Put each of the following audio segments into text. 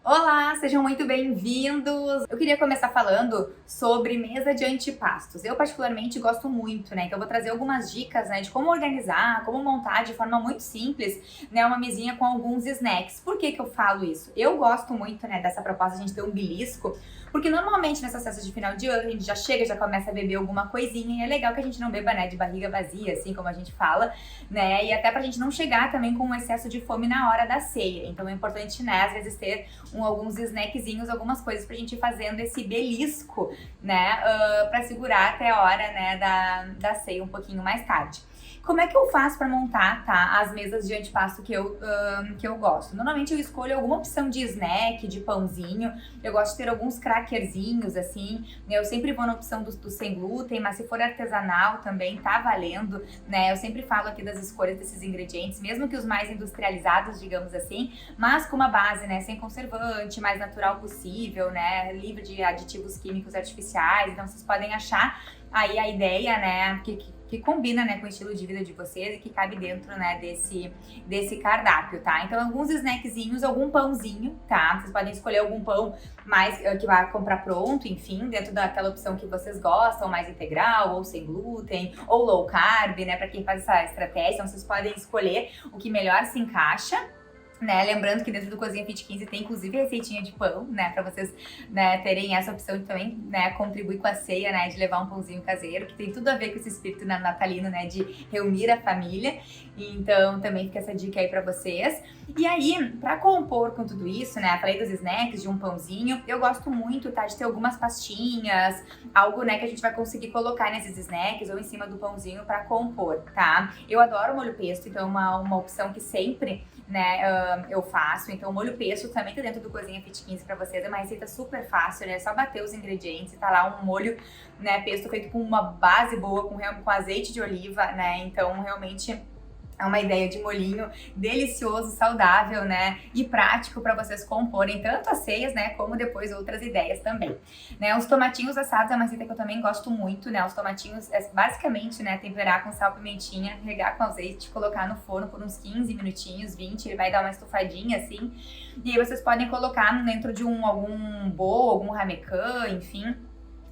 Olá, sejam muito bem-vindos! Eu queria começar falando sobre mesa de antepastos. Eu particularmente gosto muito, né? Então eu vou trazer algumas dicas, né, de como organizar, como montar de forma muito simples, né, uma mesinha com alguns snacks. Por que que eu falo isso? Eu gosto muito, né, dessa proposta de a gente ter um belisco, porque normalmente nessas festas de final de ano a gente já chega, já começa a beber alguma coisinha e é legal que a gente não beba, né, de barriga vazia, assim como a gente fala, né? E até pra gente não chegar também com um excesso de fome na hora da ceia. Então é importante, né, às vezes ter alguns snackzinhos, algumas coisas pra gente ir fazendo esse belisco, né, pra segurar até a hora, né, da ceia um pouquinho mais tarde. Como é que eu faço pra montar, tá, as mesas de antepasto que eu gosto? Normalmente eu escolho alguma opção de snack, de pãozinho, eu gosto de ter alguns crackerzinhos, assim, né, eu sempre vou na opção do sem glúten, mas se for artesanal também tá valendo, né, eu sempre falo aqui das escolhas desses ingredientes, mesmo que os mais industrializados, digamos assim, mas com uma base, né, sem conservante, mais natural possível, né, livre de aditivos químicos artificiais, então vocês podem achar aí a ideia, né, que combina, né, com o estilo de vida de vocês e que cabe dentro, né, desse cardápio, tá? Então, alguns snackzinhos, algum pãozinho, tá? Vocês podem escolher algum pão mais que vai comprar pronto, enfim, dentro daquela opção que vocês gostam, mais integral, ou sem glúten, ou low carb, né, pra quem faz essa estratégia. Então, vocês podem escolher o que melhor se encaixa, né, lembrando que dentro do Cozinha Fit 15 tem inclusive receitinha de pão, né, pra vocês, né, terem essa opção de também, né, contribuir com a ceia, né, de levar um pãozinho caseiro, que tem tudo a ver com esse espírito natalino, né, de reunir a família. Então também fica essa dica aí pra vocês. E aí, pra compor com tudo isso, né, falei dos snacks, de um pãozinho, eu gosto muito, tá, de ter algumas pastinhas, algo, né, que a gente vai conseguir colocar nesses snacks ou em cima do pãozinho pra compor, tá? Eu adoro molho pesto, então é uma opção que sempre, né, eu faço. Então o molho pesto também tá dentro do Cozinha Fit 15 pra vocês, é uma receita super fácil, né, é só bater os ingredientes e tá lá um molho, né, pesto feito com uma base boa, com azeite de oliva, né, então realmente é uma ideia de molhinho delicioso, saudável, né, e prático para vocês comporem tanto as ceias, né, como depois outras ideias também, né. Os tomatinhos assados é uma receita que eu também gosto muito, né, os tomatinhos é basicamente, né, temperar com sal, pimentinha, regar com azeite, colocar no forno por uns 15 minutinhos, 20, ele vai dar uma estufadinha assim, e aí vocês podem colocar dentro de algum bowl, algum ramequã, enfim,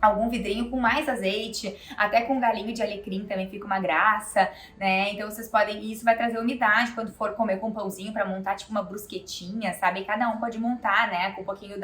algum vidrinho com mais azeite, até com galinho de alecrim também fica uma graça, né? Então vocês podem, isso vai trazer umidade quando for comer com pãozinho pra montar tipo uma brusquetinha, sabe? Cada um pode montar, né? Com um pouquinho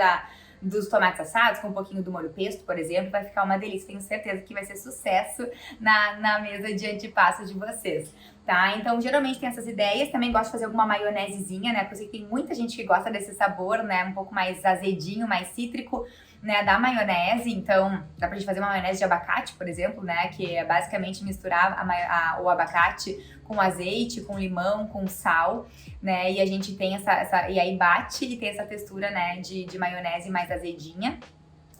dos tomates assados, com um pouquinho do molho pesto, por exemplo, vai ficar uma delícia. Tenho certeza que vai ser sucesso na mesa de antepasto de vocês, tá? Então, geralmente tem essas ideias. Também gosto de fazer alguma maionesezinha, né? Porque eu sei que tem muita gente que gosta desse sabor, né? Um pouco mais azedinho, mais cítrico, né, da maionese. Então, dá pra gente fazer uma maionese de abacate, por exemplo, né? Que é basicamente misturar o abacate com azeite, com limão, com sal, né? E a gente tem e aí bate e tem essa textura, né, de maionese mais azedinha,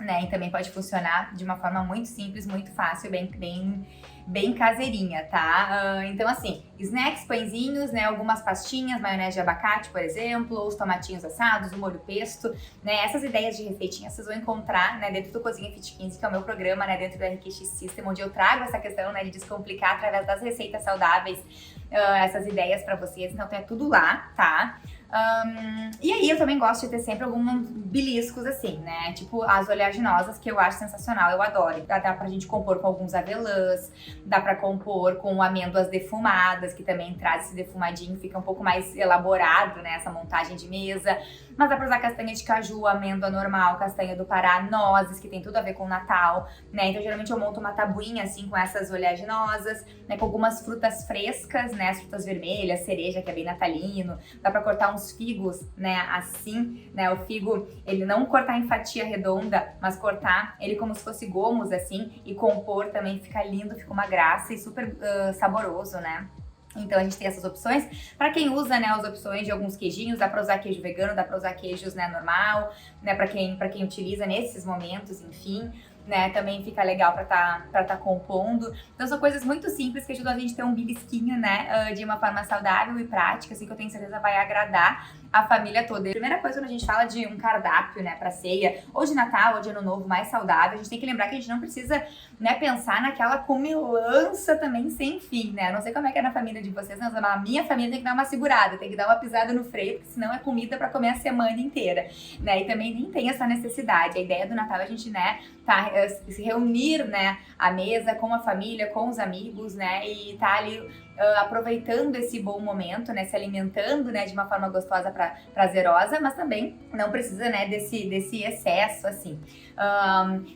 né? E também pode funcionar de uma forma muito simples, muito fácil, bem caseirinha, tá? Então, assim, snacks, pãezinhos, né? Algumas pastinhas, maionese de abacate, por exemplo, os tomatinhos assados, o molho pesto, né? Essas ideias de receitinhas vocês vão encontrar, né, dentro do Cozinha Fit 15, que é o meu programa, né, dentro do RQX System, onde eu trago essa questão, né, de descomplicar através das receitas saudáveis, essas ideias pra vocês. Então, é tudo lá, tá? E aí eu também gosto de ter sempre alguns beliscos assim, né? Tipo as oleaginosas, que eu acho sensacional, eu adoro. Dá pra gente compor com alguns avelãs, dá pra compor com amêndoas defumadas, que também traz esse defumadinho, fica um pouco mais elaborado, né? Essa montagem de mesa. Mas dá pra usar castanha de caju, amêndoa normal, castanha do Pará, nozes, que tem tudo a ver com o Natal, né? Então geralmente eu monto uma tabuinha assim com essas oleaginosas, né? Com algumas frutas frescas, né? As frutas vermelhas, cereja, que é bem natalino. Dá pra cortar uns figos, né, assim, né, o figo, ele não cortar em fatia redonda, mas cortar ele como se fosse gomos, assim, e compor também fica lindo, fica uma graça e super saboroso, né? Então a gente tem essas opções. Para quem usa, né, as opções de alguns queijinhos, dá para usar queijo vegano, dá para usar queijos, né, normal, né, para quem utiliza nesses momentos, enfim, né, também fica legal para tá compondo. Então são coisas muito simples que ajudam a gente a ter um belisquinho, né, de uma forma saudável e prática, assim, que eu tenho certeza vai agradar a família toda. E a primeira coisa, quando a gente fala de um cardápio, né, pra ceia, ou de Natal, ou de Ano Novo, mais saudável, a gente tem que lembrar que a gente não precisa, né, pensar naquela comilança também sem fim, né? Eu não sei como é que é na família de vocês, mas a minha família tem que dar uma segurada, tem que dar uma pisada no freio, porque senão é comida pra comer a semana inteira, né? E também nem tem essa necessidade. A ideia do Natal é a gente, né, se reunir, né, à mesa com a família, com os amigos, né, e tá ali aproveitando esse bom momento, né, se alimentando, né, de uma forma gostosa, prazerosa, mas também não precisa, né, desse excesso, assim.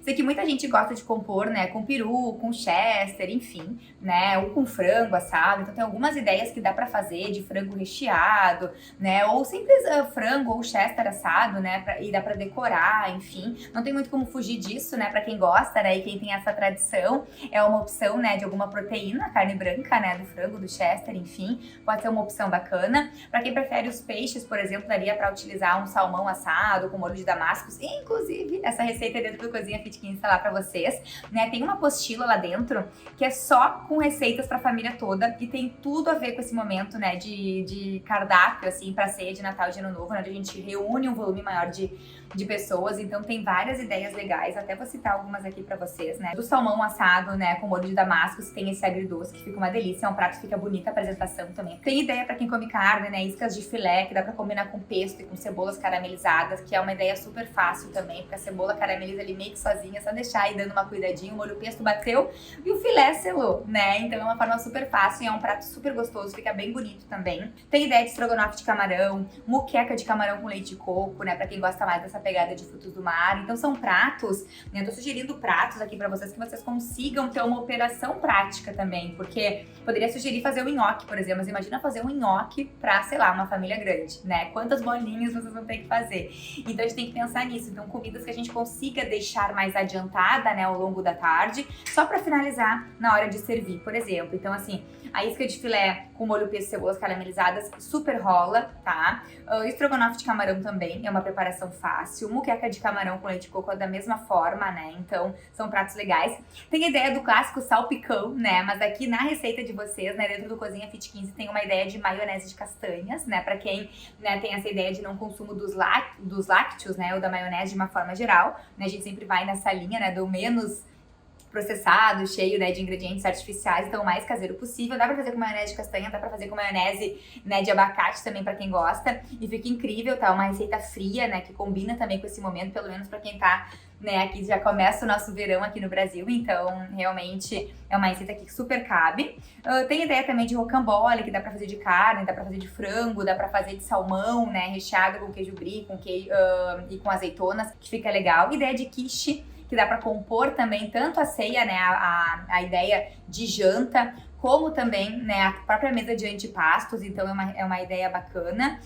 Sei que muita gente gosta de compor, né, com peru, com chester, enfim, né, ou com frango assado, então tem algumas ideias que dá pra fazer de frango recheado, né, ou simples frango ou chester assado, né, e dá pra decorar, enfim, não tem muito como fugir disso, né, pra quem gosta, né, e quem tem essa tradição, é uma opção, né, de alguma proteína, carne branca, né, do frango, do chester, enfim, pode ser uma opção bacana. Pra quem prefere os peixes, por exemplo, daria pra utilizar um salmão assado com molho de damascos, inclusive essa receita é dentro do Cozinha Fit 15 tá lá pra vocês, né, tem uma apostila lá dentro que é só com receitas pra família toda e tem tudo a ver com esse momento, né, de cardápio, assim, pra ceia de Natal e de Ano Novo, onde a gente reúne um volume maior de pessoas, então tem várias ideias legais, até vou citar algumas aqui pra vocês, né, do salmão assado, né, com molho de damascos, tem esse agridoce que fica uma delícia, é um prato que fica bonita a apresentação também. Tem ideia pra quem come carne, né, iscas de filé, que dá pra combinar com pesto e com cebolas caramelizadas, que é uma ideia super fácil também, porque a cebola carameliza ali meio que sozinha, só deixar aí dando uma cuidadinha, o molho pesto bateu e o filé selou, né, então é uma forma super fácil e é um prato super gostoso, fica bem bonito também. Tem ideia de estrogonofe de camarão, muqueca de camarão com leite de coco, né, pra quem gosta mais dessa pegada de frutos do mar, então são pratos, né, eu tô sugerindo pratos aqui pra vocês que vocês consigam ter uma operação prática também, porque poderia sugerir fazer um nhoque, por exemplo, mas imagina fazer um nhoque pra, sei lá, uma família grande, né, quantas bolinhas vocês vão ter que fazer, então a gente tem que pensar nisso, então comidas que a gente consiga deixar mais adiantada, né, ao longo da tarde, só pra finalizar na hora de servir, por exemplo, então assim, a isca de filé com molho pesto e cebolas caramelizadas super rola, tá? Estrogonofe de camarão também é uma preparação fácil. Muqueca de camarão com leite de coco é da mesma forma, né? Então, são pratos legais. Tem a ideia do clássico salpicão, né? Mas aqui na receita de vocês, né, dentro do Cozinha Fit 15, tem uma ideia de maionese de castanhas, né? Pra quem, né, tem essa ideia de não consumo dos lácteos, né? Ou da maionese de uma forma geral, né? A gente sempre vai nessa linha, né, do menos processado, cheio, né, de ingredientes artificiais, então o mais caseiro possível. Dá pra fazer com maionese de castanha, dá pra fazer com maionese, né, de abacate também pra quem gosta, e fica incrível, tá? Uma receita fria, né, que combina também com esse momento, pelo menos pra quem tá, né, aqui já começa o nosso verão aqui no Brasil, então realmente é uma receita que super cabe. Tem ideia também de rocambole, que dá pra fazer de carne, dá pra fazer de frango, dá pra fazer de salmão, né, recheado com queijo brie, com queijo, e com azeitonas, que fica legal. Ideia de quiche, que dá para compor também tanto a ceia, né, a ideia de janta, como também, né, a própria mesa de antipastos, então é uma ideia bacana.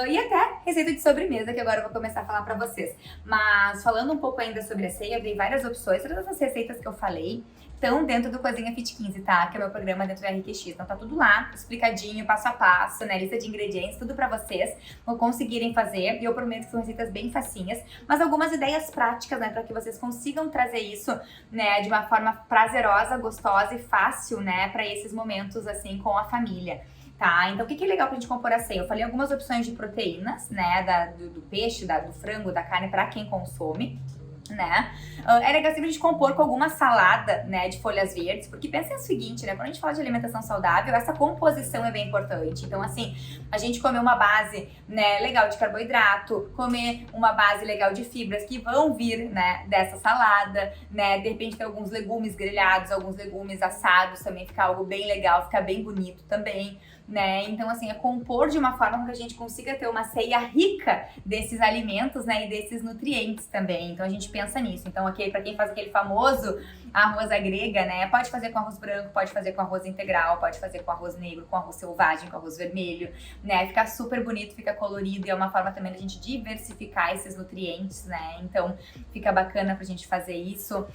E até receita de sobremesa, que agora eu vou começar a falar para vocês. Mas falando um pouco ainda sobre a ceia, eu dei várias opções, todas as receitas que eu falei estão dentro do Cozinha Fit 15, tá? Que é o meu programa dentro do RQX. Então tá tudo lá, explicadinho, passo a passo, né? Lista de ingredientes, tudo pra vocês conseguirem fazer. E eu prometo que são receitas bem facinhas, mas algumas ideias práticas, né? Pra que vocês consigam trazer isso, né? De uma forma prazerosa, gostosa e fácil, né? Pra esses momentos, assim, com a família. Tá, então o que é legal pra gente compor a ceia? Eu falei algumas opções de proteínas, né? Do peixe, do frango, da carne, pra quem consome, né? É legal sempre a gente compor com alguma salada, né, de folhas verdes, porque pensa o seguinte, né, quando a gente fala de alimentação saudável, essa composição é bem importante. Então, assim, a gente comer uma base, né, legal de carboidrato, comer uma base legal de fibras que vão vir, né, dessa salada, né, de repente ter alguns legumes grelhados, alguns legumes assados também, fica algo bem legal, fica bem bonito também, né? Então, assim, é compor de uma forma que a gente consiga ter uma ceia rica desses alimentos, né, e desses nutrientes também. Então, a gente pensa nisso. Então, aqui, pra quem faz aquele famoso arroz à grega, né, pode fazer com arroz branco, pode fazer com arroz integral, pode fazer com arroz negro, com arroz selvagem, com arroz vermelho, né? Fica super bonito, fica colorido e é uma forma também da gente diversificar esses nutrientes, né? Então, fica bacana pra gente fazer isso.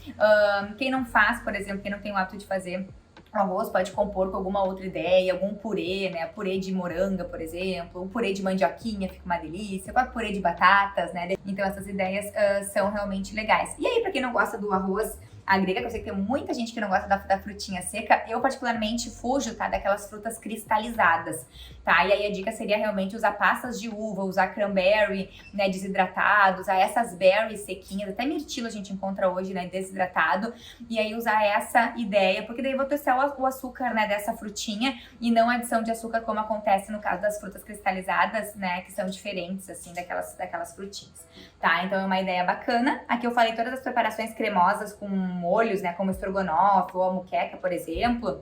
Quem não faz, por exemplo, quem não tem o hábito de fazer o arroz, pode compor com alguma outra ideia, algum purê, né? Purê de moranga, por exemplo, um purê de mandioquinha fica uma delícia, purê de batatas, né? Então essas ideias são realmente legais. E aí, pra quem não gosta do arroz a grega, que eu sei que tem muita gente que não gosta da frutinha seca, eu particularmente fujo, tá, daquelas frutas cristalizadas, tá? E aí a dica seria realmente usar passas de uva, usar cranberry, né, desidratado, usar essas berries sequinhas, até mirtilo a gente encontra hoje, né, desidratado, e aí usar essa ideia, porque daí eu vou testar o açúcar, né, dessa frutinha e não a adição de açúcar como acontece no caso das frutas cristalizadas, né, que são diferentes, assim, daquelas frutinhas, tá? Então é uma ideia bacana. Aqui eu falei todas as preparações cremosas com molhos, né, como estrogonofe ou a moqueca, por exemplo.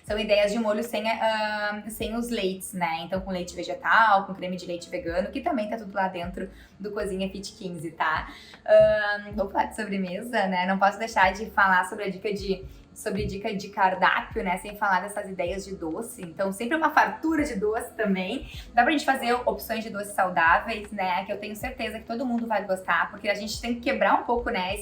São ideias de molho sem os leites, né? Então com leite vegetal, com creme de leite vegano, que também tá tudo lá dentro do Cozinha Fit 15, tá? Vou falar de sobremesa, né? Não posso deixar de falar sobre a dica de cardápio, né, sem falar dessas ideias de doce. Então sempre uma fartura de doce também. Dá pra gente fazer opções de doces saudáveis, né, que eu tenho certeza que todo mundo vai gostar, porque a gente tem que quebrar um pouco, né,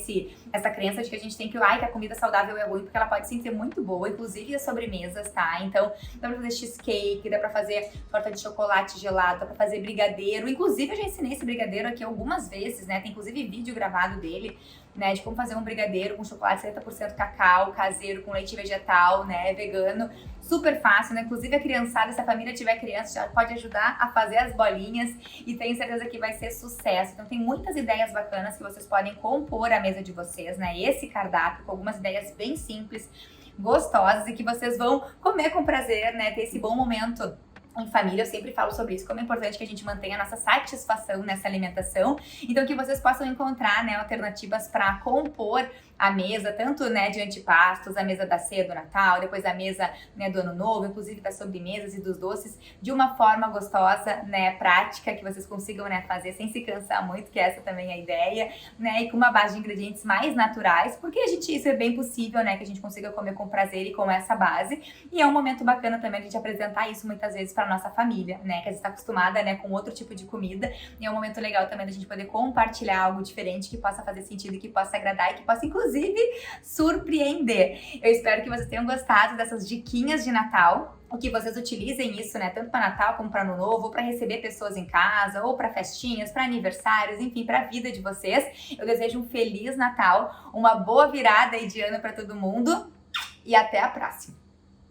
essa crença de que a gente tem que a comida saudável é ruim, porque ela pode sim ser muito boa, inclusive as sobremesas, tá? Então dá pra fazer cheesecake, dá pra fazer torta de chocolate gelado, dá pra fazer brigadeiro. Inclusive eu já ensinei esse brigadeiro aqui algumas vezes, né, tem inclusive vídeo gravado dele, né, de como fazer um brigadeiro com chocolate 70% cacau, caseiro, com leite vegetal, né, vegano, super fácil, né, inclusive a criançada, se a família tiver criança, já pode ajudar a fazer as bolinhas e tenho certeza que vai ser sucesso. Então tem muitas ideias bacanas que vocês podem compor à mesa de vocês, né, esse cardápio com algumas ideias bem simples, gostosas e que vocês vão comer com prazer, né, ter esse bom momento em família. Eu sempre falo sobre isso, como é importante que a gente mantenha a nossa satisfação nessa alimentação. Então que vocês possam encontrar, né, alternativas para compor a mesa, tanto, né, de antipastos, a mesa da ceia do Natal, depois a mesa, né, do Ano Novo, inclusive das sobremesas e dos doces, de uma forma gostosa, né, prática, que vocês consigam, né, fazer sem se cansar muito, que essa também é a ideia, né, e com uma base de ingredientes mais naturais, porque isso é bem possível, né, que a gente consiga comer com prazer e com essa base, e é um momento bacana também a gente apresentar isso muitas vezes para nossa família, né, que a gente está acostumada, né, com outro tipo de comida, e é um momento legal também da gente poder compartilhar algo diferente que possa fazer sentido e que possa agradar e que possa, inclusive, surpreender. Eu espero que vocês tenham gostado dessas diquinhas de Natal, que vocês utilizem isso, né, tanto para Natal como para Ano Novo, ou para receber pessoas em casa, ou para festinhas, para aniversários, enfim, para a vida de vocês. Eu desejo um Feliz Natal, uma boa virada aí de ano para todo mundo e até a próxima!